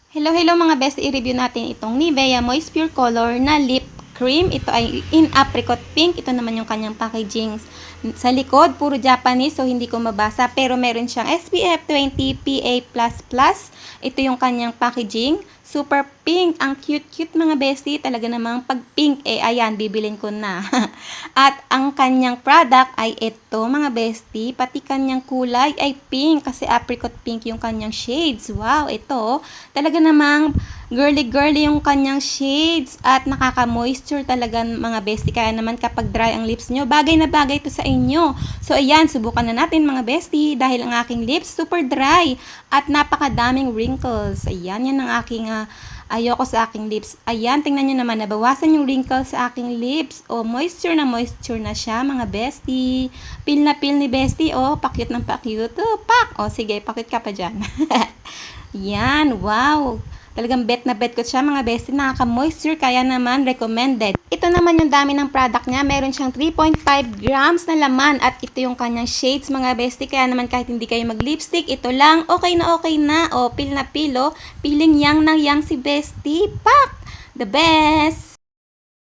Hello, hello mga best, i-review natin itong Nivea Moist Pure Color na lip cream. Ito ay in apricot pink. Ito naman yung kanyang packaging. Sa likod, puro Japanese, so hindi ko mabasa. Pero meron siyang SPF 20 PA++. Ito yung kanyang packaging. Super pink. Ang cute-cute mga bestie. Talaga namang pag pink, ayan, bibilin ko na. At ang kanyang product ay ito mga bestie. Pati kanyang kulay ay pink kasi apricot pink yung kanyang shades. Wow, ito. Talaga namang girly-girly yung kanyang shades at nakaka-moisture talaga mga bestie. Kaya naman kapag dry ang lips nyo, bagay na bagay ito sa inyo. So ayan, subukan na natin mga bestie dahil ang aking lips super dry at napakadaming wrinkles. Ayan, yan ang aking ayoko sa aking lips. Ayan, tingnan nyo naman, nabawasan yung wrinkles sa aking lips. O, moisture na siya mga bestie. Peel na peel ni bestie. O, pakyut ng pakyut. O, pak! O, sige, pakyut ka pa dyan. Yan, wow! Talagang bet na bet ko siya mga bestie, nakaka-moisture, kaya naman recommended. Ito naman yung dami ng product niya, meron siyang 3.5 grams na laman at ito yung kanyang shades mga bestie, kaya naman kahit hindi kayo mag-lipstick, ito lang, okay na. O, peel na peel, o, peeling yang na yang si bestie, pak! The best!